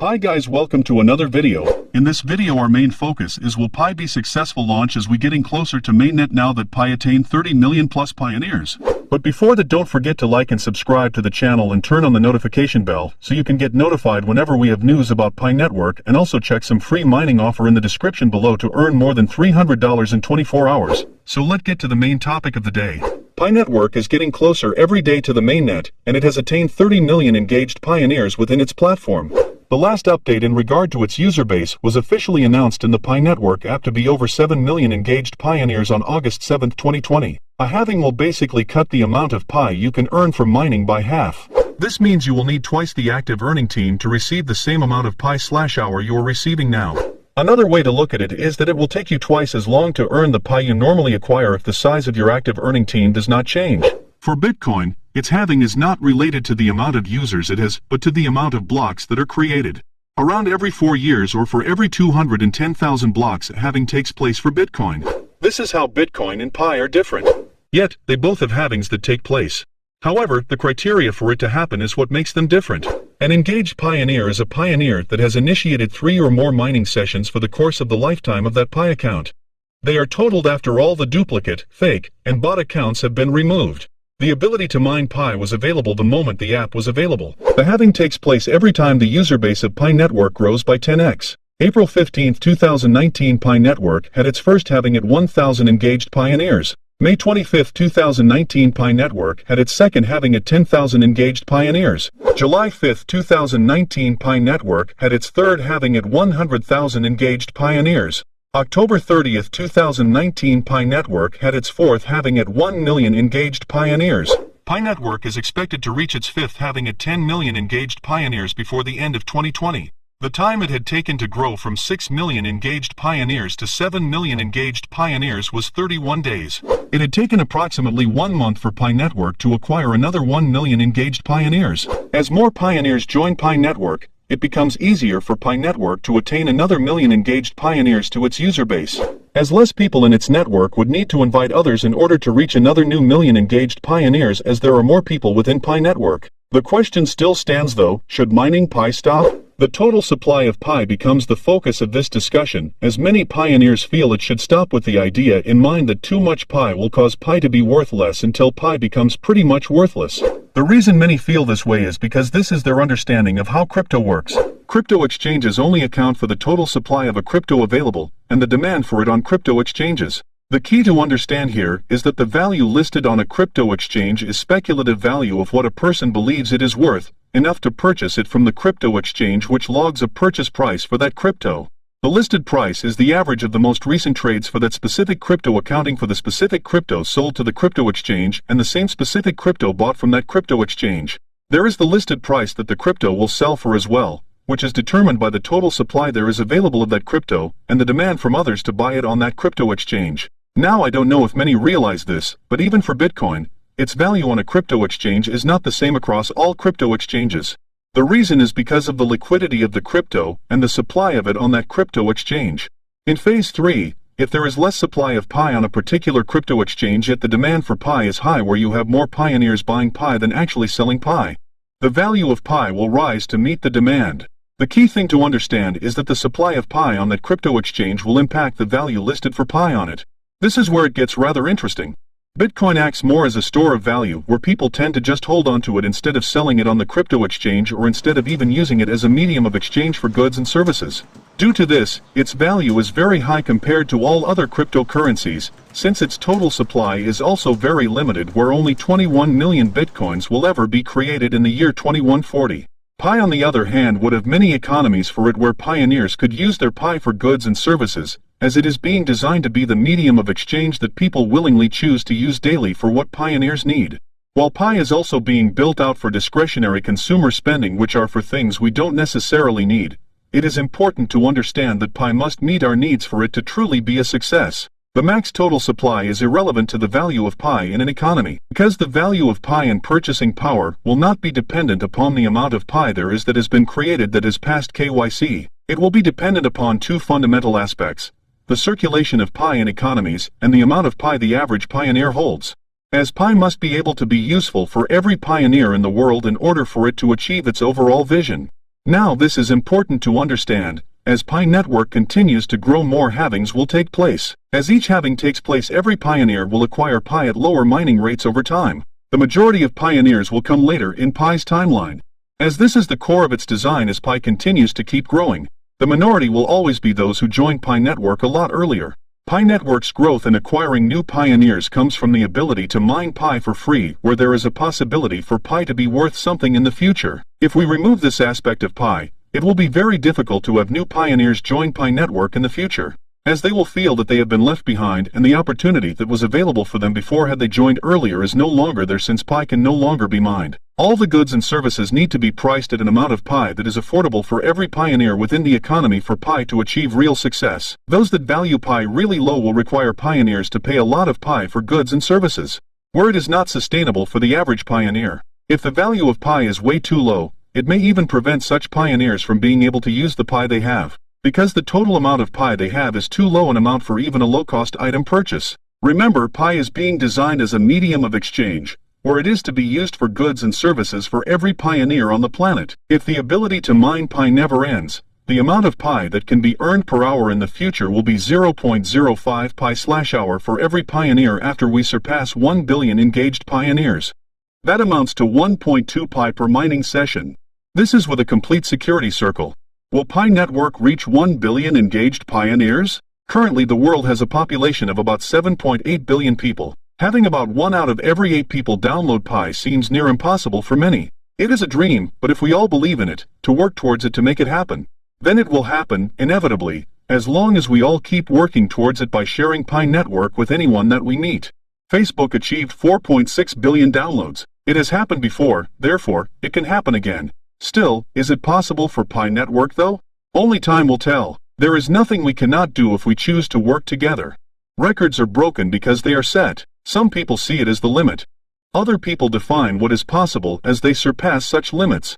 Hi guys, welcome to another video. In this video our main focus is will Pi be successful launch as we getting closer to mainnet now that Pi attained 30 million plus pioneers. But before that, don't forget to like and subscribe to the channel and turn on the notification bell so you can get notified whenever we have news about Pi Network, and also check some free mining offer in the description below to earn more than $300 in 24 hours. So let's get to the main topic of the day. Pi Network is getting closer every day to the mainnet, and it has attained 30 million engaged pioneers within its platform. The last update in regard to its user base was officially announced in the Pi Network app to be over 7 million engaged pioneers on August 7, 2020. A halving will basically cut the amount of Pi you can earn from mining by half. This means you will need twice the active earning team to receive the same amount of Pi/hour you are receiving now. Another way to look at it is that it will take you twice as long to earn the Pi you normally acquire if the size of your active earning team does not change. For Bitcoin, its halving is not related to the amount of users it has, but to the amount of blocks that are created. Around every 4 years or for every 210,000 blocks, a halving takes place for Bitcoin. This is how Bitcoin and Pi are different. Yet, they both have halvings that take place. However, the criteria for it to happen is what makes them different. An engaged pioneer is a pioneer that has initiated 3 or more mining sessions for the course of the lifetime of that Pi account. They are totaled after all the duplicate, fake, and bot accounts have been removed. The ability to mine Pi was available the moment the app was available. The halving takes place every time the user base of Pi Network grows by 10x. April 15, 2019, Pi Network had its first halving at 1,000 engaged pioneers. May 25, 2019, Pi Network had its second halving at 10,000 engaged pioneers. July 5, 2019, Pi Network had its third halving at 100,000 engaged pioneers. October 30, 2019, Pi Network had its fourth halving at 1 million engaged pioneers. Pi Network is expected to reach its fifth halving at 10 million engaged pioneers before the end of 2020. The time it had taken to grow from 6 million engaged pioneers to 7 million engaged pioneers was 31 days. It had taken approximately 1 month for Pi Network to acquire another 1 million engaged pioneers. As more pioneers join Pi Network, it becomes easier for Pi Network to attain another million engaged pioneers to its user base, as less people in its network would need to invite others in order to reach another new million engaged pioneers, as there are more people within Pi Network. The question still stands though, should mining Pi stop? The total supply of Pi becomes the focus of this discussion, as many pioneers feel it should stop, with the idea in mind that too much Pi will cause Pi to be worth less until Pi becomes pretty much worthless. The reason many feel this way is because this is their understanding of how crypto works. Crypto exchanges only account for the total supply of a crypto available, and the demand for it on crypto exchanges. The key to understand here is that the value listed on a crypto exchange is speculative value of what a person believes it is worth, enough to purchase it from the crypto exchange, which logs a purchase price for that crypto. The listed price is the average of the most recent trades for that specific crypto, accounting for the specific crypto sold to the crypto exchange and the same specific crypto bought from that crypto exchange. There is the listed price that the crypto will sell for as well, which is determined by the total supply there is available of that crypto and the demand from others to buy it on that crypto exchange. Now, I don't know if many realize this, but even for Bitcoin, its value on a crypto exchange is not the same across all crypto exchanges. The reason is because of the liquidity of the crypto and the supply of it on that crypto exchange. In Phase 3, if there is less supply of Pi on a particular crypto exchange yet the demand for Pi is high, where you have more pioneers buying Pi than actually selling Pi, the value of Pi will rise to meet the demand. The key thing to understand is that the supply of Pi on that crypto exchange will impact the value listed for Pi on it. This is where it gets rather interesting. Bitcoin acts more as a store of value, where people tend to just hold on to it instead of selling it on the crypto exchange, or instead of even using it as a medium of exchange for goods and services. Due to this, its value is very high compared to all other cryptocurrencies, since its total supply is also very limited, where only 21 million bitcoins will ever be created in the year 2140. Pi, on the other hand, would have many economies for it, where pioneers could use their Pi for goods and services, as it is being designed to be the medium of exchange that people willingly choose to use daily for what pioneers need. While Pi is also being built out for discretionary consumer spending, which are for things we don't necessarily need, it is important to understand that Pi must meet our needs for it to truly be a success. The max total supply is irrelevant to the value of Pi in an economy, because the value of Pi and purchasing power will not be dependent upon the amount of Pi there is that has been created that has passed KYC. It will be dependent upon two fundamental aspects: the circulation of Pi in economies and the amount of Pi the average pioneer holds. As Pi must be able to be useful for every pioneer in the world in order for it to achieve its overall vision. Now this is important to understand. As Pi Network continues to grow, more halvings will take place. As each halving takes place, every pioneer will acquire Pi at lower mining rates over time. The majority of pioneers will come later in Pi's timeline. As this is the core of its design, as Pi continues to keep growing, the minority will always be those who join Pi Network a lot earlier. Pi Network's growth in acquiring new pioneers comes from the ability to mine Pi for free, where there is a possibility for Pi to be worth something in the future. If we remove this aspect of Pi, it will be very difficult to have new pioneers join Pi Network in the future, as they will feel that they have been left behind and the opportunity that was available for them before had they joined earlier is no longer there, since Pi can no longer be mined. All the goods and services need to be priced at an amount of Pi that is affordable for every pioneer within the economy for Pi to achieve real success. Those that value Pi really low will require pioneers to pay a lot of Pi for goods and services, where it is not sustainable for the average pioneer. If the value of Pi is way too low, it may even prevent such pioneers from being able to use the Pi they have, because the total amount of Pi they have is too low an amount for even a low-cost item purchase. Remember, Pi is being designed as a medium of exchange, where it is to be used for goods and services for every pioneer on the planet. If the ability to mine Pi never ends, the amount of Pi that can be earned per hour in the future will be 0.05 Pi/hour for every pioneer after we surpass 1 billion engaged pioneers. That amounts to 1.2 Pi per mining session. This is with a complete security circle. Will Pi Network reach 1 billion engaged pioneers? Currently the world has a population of about 7.8 billion people. Having about 1 out of every 8 people download Pi seems near impossible for many. It is a dream, but if we all believe in it, to work towards it to make it happen, then it will happen, inevitably, as long as we all keep working towards it by sharing Pi Network with anyone that we meet. Facebook achieved 4.6 billion downloads. It has happened before, therefore, it can happen again. Still, is it possible for Pi Network though? Only time will tell. There is nothing we cannot do if we choose to work together. Records are broken because they are set. Some people see it as the limit. Other people define what is possible as they surpass such limits.